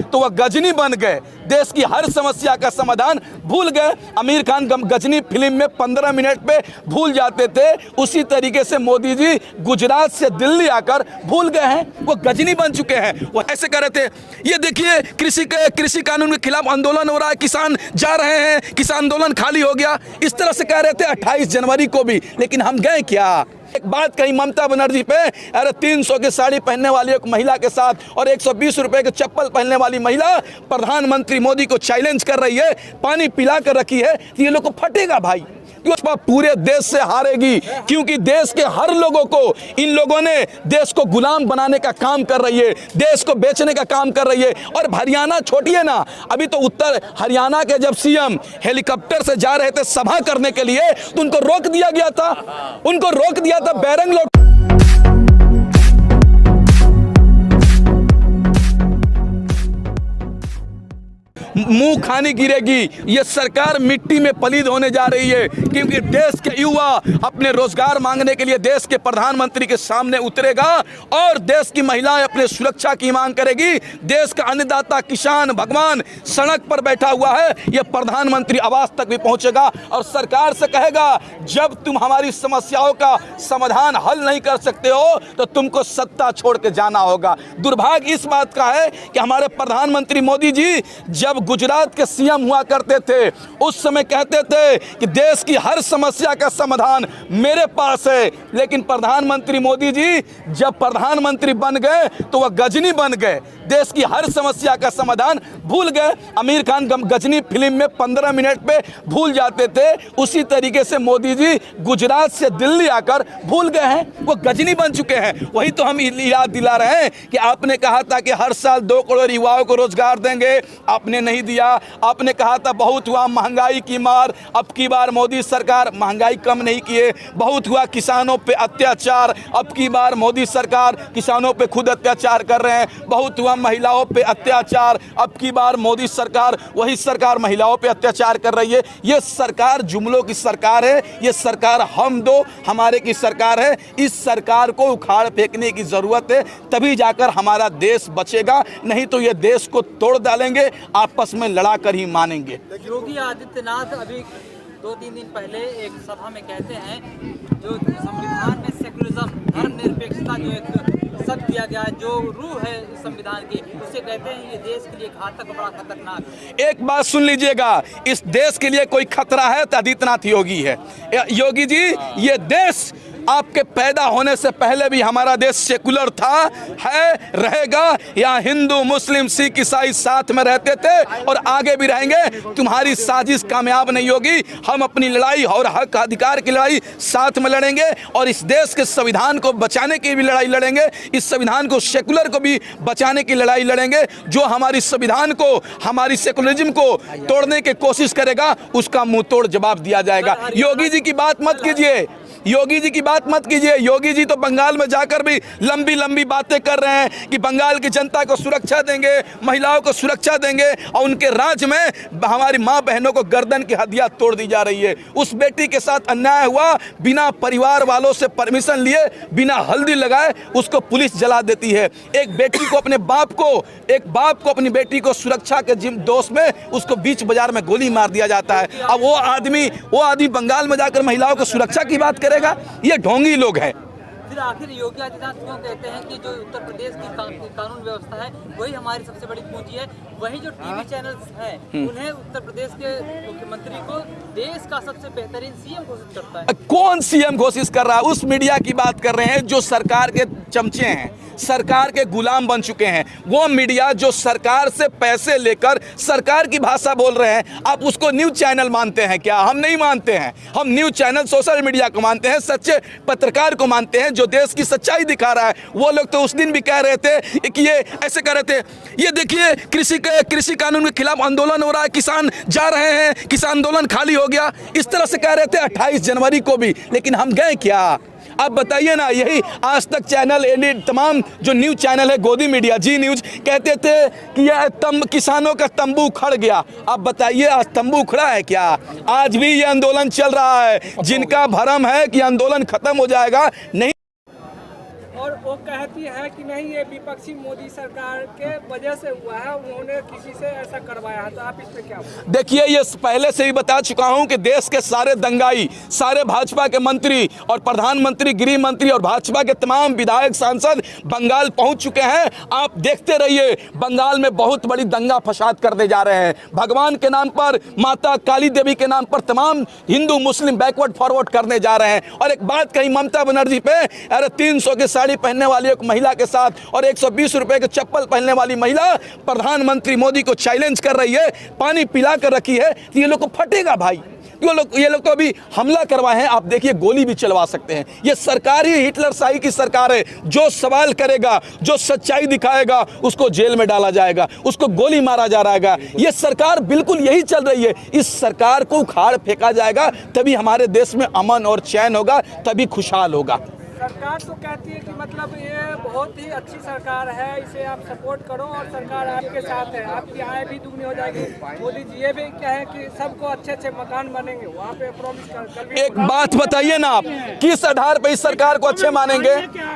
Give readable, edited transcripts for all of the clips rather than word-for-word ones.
तो वह गजनी बन गए, देश की हर समस्या का समाधान भूल गए। आमिर खान गजनी फिल्म में 15 मिनट पे भूल जाते थे, उसी तरीके से मोदी जी गुजरात से दिल्ली आकर भूल गए हैं, वो गजनी बन चुके हैं। वो ऐसे कह रहे थे, ये देखिए कृषि कानून के खिलाफ आंदोलन हो रहा है, किसान जा रहे हैं, किसान आंदोलन खाली हो गया, इस तरह से कह रहे थे 28 जनवरी को भी। लेकिन हम गए क्या? एक बात कही ममता बनर्जी पे, अरे 300 की साड़ी पहनने वाली एक महिला के साथ और 120 रुपए के चप्पल पहनने वाली महिला प्रधानमंत्री मोदी को चैलेंज कर रही है, पानी पिला कर रखी है, ये लोग को फटेगा भाई। क्यों पूरे देश से हारेगी? क्योंकि देश के हर लोगों को इन लोगों ने देश को गुलाम बनाने का काम कर रही है, देश को बेचने का काम कर रही है। और हरियाणा छोड़िए ना, अभी तो उत्तर हरियाणा के जब सीएम हेलीकॉप्टर से जा रहे थे सभा करने के लिए, तो उनको रोक दिया गया था, उनको रोक दिया था बैरंग लोग। मुंह खानी गिरेगी, ये सरकार मिट्टी में पलीद होने जा रही है। क्योंकि देश के युवा अपने रोजगार मांगने के लिए देश के प्रधानमंत्री के सामने उतरेगा और देश की महिलाएं अपने सुरक्षा की मांग करेगी। देश का अन्नदाता किसान भगवान सड़क पर बैठा हुआ है, ये प्रधानमंत्री आवास तक भी पहुंचेगा और सरकार से कहेगा, जब तुम हमारी समस्याओं का समाधान हल नहीं कर सकते हो तो तुमको सत्ता छोड़ के जाना होगा। दुर्भाग्य इस बात का है कि हमारे प्रधानमंत्री मोदी जी जब गुजरात के सीएम हुआ करते थे, उस समय कहते थे कि देश की हर समस्या का समाधान मेरे पास है। लेकिन प्रधानमंत्री मोदी जी जब प्रधानमंत्री बन गए तो वह गजनी बन गए, देश की हर समस्या का समाधान भूल गए। आमिर खान गजनी फिल्म में 15 मिनट पे भूल जाते थे, उसी तरीके से मोदी जी गुजरात से दिल्ली आकर भूल गए हैं, वो गजनी बन चुके हैं। वही तो हम याद दिला रहे हैं कि आपने कहा था कि हर साल 2 करोड़ युवाओं को रोजगार देंगे, आपने नहीं दिया। आपने कहा था बहुत हुआ महंगाई की मार, अब की बार मोदी सरकार महंगाई कम नहीं किए, बहुत हुआ किसानों पे अत्याचार, अब की बार मोदी सरकार किसानों पे खुद अत्याचार कर रहे हैं, बहुत हुआ महिलाओं पे अत्याचार, अब की बार मोदी सरकार वही सरकार महिलाओं पे अत्याचार कर रही है। ये सरकार जुमलों की सरकार है, ये सरकार हम दो हमारे की सरकार है। इस सरकार को उखाड़ फेंकने की जरूरत है, तभी जाकर हमारा देश बचेगा, नहीं तो ये देश को तोड़ डालेंगे, आपस में लड़ा कर ही मानेंगे। योगी आदित्यनाथ अभी 2-3 दिन पहले एक सभा में कहते हैं, जो संविधान में सेकुलरिज्म धर्मनिरपेक्षता जो एक शब्द दिया गया है, जो रूह है इस संविधान की, उसे कहते हैं ये देश के लिए घातक और बड़ा खतरनाक। एक बात सुन लीजिएगा, इस देश के लिए कोई खतरा है तो आदित्यनाथ योगी है। योगी जी, ये देश आपके पैदा होने से पहले भी हमारा देश सेकुलर था, है, रहेगा। यहाँ हिंदू मुस्लिम सिख ईसाई साथ में रहते थे और आगे भी रहेंगे। तुम्हारी साजिश कामयाब नहीं होगी, हम अपनी लड़ाई और हक अधिकार की लड़ाई साथ में लड़ेंगे और इस देश के संविधान को बचाने की भी लड़ाई लड़ेंगे, इस संविधान को सेकुलर को भी बचाने की लड़ाई लड़ेंगे। जो हमारी संविधान को, हमारी सेकुलरिज्म को तोड़ने की कोशिश करेगा, उसका मुंह तोड़ जवाब दिया जाएगा। योगी जी की बात मत कीजिए, योगी जी की बात मत कीजिए। योगी जी तो बंगाल में जाकर भी लंबी लंबी बातें कर रहे हैं कि बंगाल की जनता को सुरक्षा देंगे, महिलाओं को सुरक्षा देंगे, और उनके राज्य में हमारी माँ बहनों को गर्दन की हड्डियां तोड़ दी जा रही है। उस बेटी के साथ अन्याय हुआ, बिना परिवार वालों से परमिशन लिए, बिना हल्दी लगाए उसको पुलिस जला देती है। एक बेटी को अपने बाप को, एक बाप को अपनी बेटी को सुरक्षा के दोष में उसको बीच बाजार में गोली मार दिया जाता है। अब वो आदमी बंगाल में जाकर महिलाओं को सुरक्षा की बात करेगा? ये ढोंगी लोग हैं। फिर आखिर योगी आदित्यनाथ क्यों कहते हैं कि जो उत्तर प्रदेश की कानून व्यवस्था है वही हमारी सबसे बड़ी पूंजी है, वही जो टीवी चैनल्स हैं उन्हें उत्तर प्रदेश के मुख्यमंत्री को देश का सबसे बेहतरीन सीएम घोषित करता है? कौन सीएम घोषित कर रहा है? उस मीडिया की बात कर रहे हैं जो सरकार के चमचे हैं, सरकार के गुलाम बन चुके हैं। वो मीडिया जो सरकार से पैसे लेकर सरकार की भाषा बोल रहे हैं, आप उसको न्यूज चैनल मानते हैं क्या? हम नहीं मानते हैं। हम न्यूज चैनल सोशल मीडिया को मानते हैं, सच्चे पत्रकार को मानते हैं जो देश की सच्चाई दिखा रहा है। वो लोग तो उस दिन भी कह रहे थे कि ये ऐसे कह रहे थे, ये देखिए कृषि कानून के खिलाफ आंदोलन हो रहा है, किसान जा रहे हैं, किसान आंदोलन खाली हो गया, इस तरह से कह रहे थे 28 जनवरी को भी। लेकिन हम गए क्या? आप बताइए ना। यही आज तक चैनल, एडिट तमाम जो न्यूज चैनल है, गोदी मीडिया, जी न्यूज, कहते थे कि यह किसानों का तंबू उखड़ गया। आप बताइए आज तंबू उखड़ा है क्या? आज भी ये आंदोलन चल रहा है। जिनका भरम है कि आंदोलन खत्म हो जाएगा, नहीं। और वो कहती है कि नहीं ये विपक्षी मोदी सरकार के वजह से हुआ है, उन्होंने किसी से ऐसा करवाया है, तो आप इस पे क्या बोलेंगे? देखिए, ये पहले से ही बता चुका हूं कि देश के सारे दंगाई, सारे भाजपा के मंत्री और प्रधानमंत्री, गृह मंत्री और भाजपा के तमाम विधायक, सांसद बंगाल पहुंच चुके हैं। आप देखते रहिए, बंगाल में बहुत बड़ी दंगा फसाद करने जा रहे हैं। भगवान के नाम पर, माता काली देवी के नाम पर तमाम हिंदू मुस्लिम बैकवर्ड फॉरवर्ड करने जा रहे हैं। और एक बात कही ममता बनर्जी पे, अरे 300 की साड़ी पहनने वाली एक महिला के साथ और 120 रुपए के चप्पल पहनने वाली महिला प्रधानमंत्री मोदी को चैलेंज कर रही है, पानी पिला कर रखी है, तो ये लोग को फटेगा भाई। ये लोग तो अभी हमला करवाए हैं, आप देखिए गोली भी चलवा सकते हैं। ये सरकार ही हिटलर शाही की सरकार है। जो सवाल करेगा, जो सच्चाई दिखाएगा, उसको जेल में डाला जाएगा, उसको गोली मारा जा रहेगा। ये सरकार बिल्कुल यही चल रही है। इस सरकार को उखाड़ फेंका जाएगा, तभी हमारे देश में अमन और चैन होगा, तभी खुशहाल होगा। सरकार तो कहती है कि मतलब ये बहुत ही अच्छी सरकार है, इसे आप सपोर्ट करो और सरकार आपके साथ है, आपकी आय भी दुगनी हो जाएगी। मोदी जी ये भी कहे कि सबको अच्छे अच्छे मकान बनेंगे, वहाँ पे प्रॉमिस कर। एक बात बताइए ना आप, किस आधार पर इस सरकार को अच्छे मानेंगे?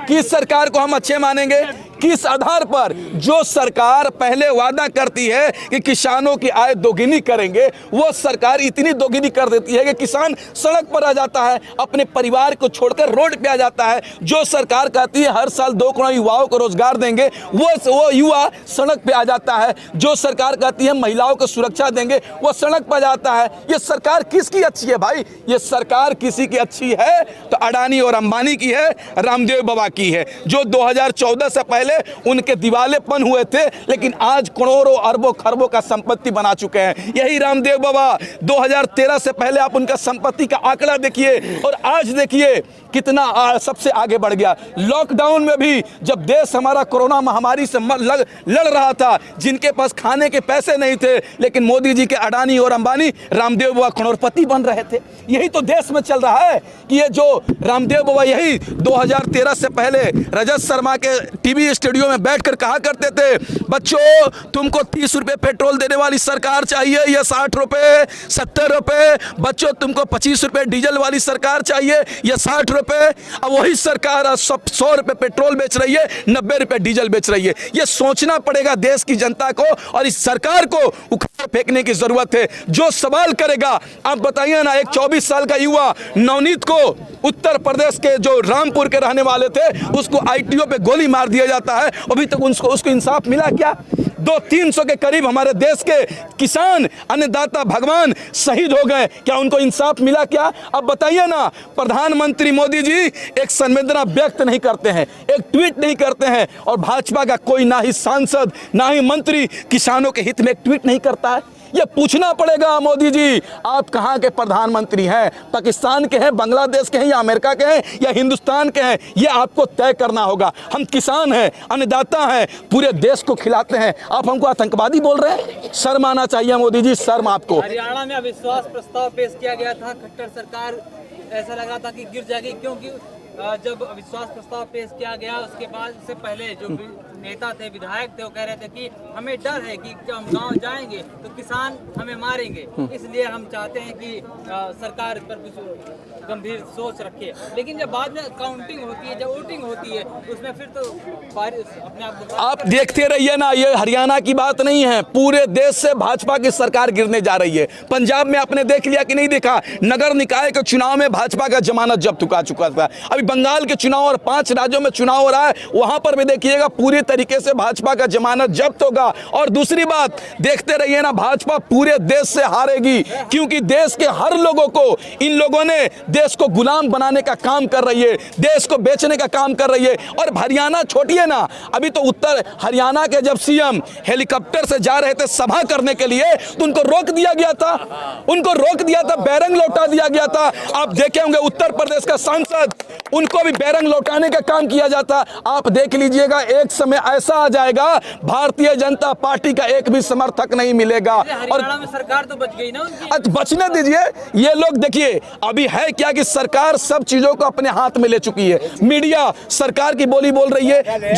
किस सरकार को हम अच्छे मानेंगे? किस आधार पर? जो सरकार पहले वादा करती है कि किसानों की आय दोगुनी करेंगे, वो सरकार इतनी दोगुनी कर देती है कि किसान सड़क पर आ जाता है, अपने परिवार को छोड़कर रोड पे आ जाता है। जो सरकार कहती है हर साल 2 करोड़ युवाओं को रोजगार देंगे, वो युवा सड़क पे आ जाता है। जो सरकार कहती है महिलाओं को सुरक्षा देंगे, वो सड़क पर जाता है। ये सरकार किसकी अच्छी है भाई? ये सरकार किसी की अच्छी है तो अडानी और अंबानी की है, रामदेव बाबा की है, जो 2014 से पहले उनके दिवालेपन हुए थे, लेकिन आज करोड़ों अरबों खरबों का संपत्ति बना चुके हैं। यही रामदेव बाबा 2013 से पहले आप उनका संपत्ति का आंकड़ा देखिए और आज देखिए कितना सबसे आगे बढ़ गया। लॉकडाउन में भी जब देश हमारा कोरोना महामारी से लड़ रहा था, जिनके पास खाने के पैसे नहीं थे, लेकिन मोदी जी के अडानी और अंबानी, रामदेव बाबा करोड़पति बन रहे थे। यही तो देश में चल रहा है कि ये जो रामदेव बाबा यही 2013 से पहले रजत शर्मा के टीवी स्टूडियो में बैठकर कहा करते थे, बच्चों तुमको 30 रुपए पेट्रोल देने वाली सरकार चाहिए या 60 रुपए, 70 रुपए? बच्चों तुमको 25 रुपए डीजल वाली सरकार चाहिए या 60 रुपए? अब वही सरकार 100 रुपए पेट्रोल बेच रही है, 90 रुपए डीजल बेच रही है। ये सोचना पड़ेगा देश की जनता को और इस सरकार को उखाड़ फेंकने की जरूरत है। जो सवाल करेगा, आप बताइए ना, एक 24 साल का युवा नवनीत को उत्तर प्रदेश के जो रामपुर के रहने वाले थे, उसको आईटीओ पे गोली मार दिया जाता है, अभी तक उसको इंसाफ मिला क्या? 200-300 के करीब हमारे देश के किसान, अन्नदाता, भगवान शहीद हो गए, क्या उनको इंसाफ मिला क्या? अब बताइए ना, प्रधानमंत्री मोदी जी एक संवेदना व्यक्त नहीं करते हैं, एक ट्वीट नहीं करते हैं, और भाजपा का कोई ना ही सांसद ना ही मंत्री किसानों के हित में एक ट्वीट नहीं करता है। ये पूछना पड़ेगा मोदी जी, आप कहाँ के प्रधानमंत्री हैं? पाकिस्तान के हैं, बांग्लादेश के हैं, या अमेरिका के हैं, या हिंदुस्तान के हैं? ये आपको तय करना होगा। हम किसान हैं, अन्नदाता हैं, पूरे देश को खिलाते हैं, आप हमको आतंकवादी बोल रहे हैं? शर्म आना चाहिए मोदी जी, शर्म आपको। हरियाणा में अविश्वास प्रस्ताव पेश किया गया था, खट्टर सरकार ऐसा लगा था कि गिर जाएगी, क्योंकि जब अविश्वास प्रस्ताव पेश किया गया उसके बाद से पहले जो नेता थे, विधायक थे, वो कह रहे थे कि हमें डर है कि जब हम गांव जाएंगे तो किसान हमें मारेंगे, इसलिए हम चाहते हैं कि सरकार पर कुछ गंभीर सोच रखे। लेकिन जब बाद में काउंटिंग होती है, जब वोटिंग होती है, उसमें फिर तो अपने आप देखते रहिए ना, ये हरियाणा की बात नहीं है, पूरे देश से भाजपा की सरकार गिरने जा रही है। पंजाब में आपने देख लिया कि नहीं देखा, नगर निकाय के चुनाव में भाजपा का जमानत जब्त हो चुका था। अभी बंगाल के चुनाव और 5 राज्यों में चुनाव हो रहा है, वहां पर भी देखिएगा पूरी तरीके से भाजपा का जमानत जब्त होगा। और दूसरी बात देखते रहिए ना, भाजपा पूरे देश से हारेगी, क्योंकि देश के हर लोगों को इन लोगों ने देश को गुलाम बनाने का काम कर रही है, देश को बेचने का काम कर रही है। और हरियाणा छोड़िए ना, अभी तो उत्तर हरियाणा के जब सीएम हेलीकॉप्टर से जा रहे थे सभा करने के लिए, तो उनको रोक दिया गया था, उनको रोक दिया था, बैरंग लौटा दिया गया था। आप देखे होंगे उत्तर प्रदेश का सांसद, उनको भी बैरंग लौटाने का काम किया जाता। आप देख लीजिएगा, एक समय ऐसा आ जाएगा, भारतीय जनता पार्टी का एक भी समर्थक नहीं मिलेगा। और हरियाणा में सरकार तो बच गई ना उनकी। बचने दीजिए, ये लोग देखिए अभी है क्या कि सरकार सब चीजों को अपने हाथ में ले चुकी है। मीडिया सरकार की बोली बोल रही है,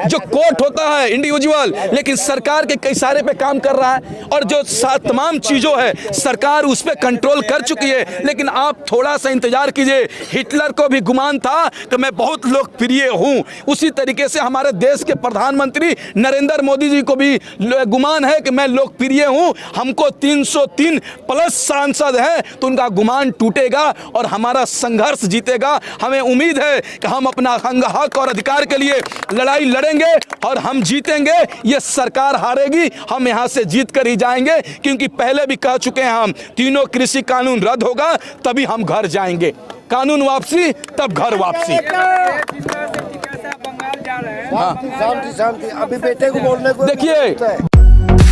जो कोर्ट होता है इंडिविजुअल, लेकिन सरकार के कई सारे पे काम कर रहा है, और जो तमाम चीजों है सरकार उस पे कंट्रोल कर चुकी है। लेकिन आप थोड़ा सा इंतजार कीजिए, हिटलर को भी गुमान था कि मैं बहुत लोकप्रिय हूं, उसी तरीके से हमारे देश के प्रधानमंत्री नरेंद्र मोदी जी को भी गुमान है कि मैं लोकप्रिय हूं। हमको 303 प्लस सांसद हैं, तो उनका गुमान टूटेगा और हमारा संघर्ष जीतेगा। हमें उम्मीद है कि हम अपना हक और अधिकार के लिए लड़ाई लड़ेंगे और हम जीतेंगे। ये सरकार हारेगी, हम यहां से जीत कर ही जाएंगे, क्योंकि पहले भी कह चुके हैं हम, तीनों कृषि कानून रद्द होगा तभी हम घर जाएंगे। कानून वापसी तब घर वापसी। जिस तरह से बंगाल जा रहे हैं, शांति शांति, अभी बेटे को बोलने को देखिए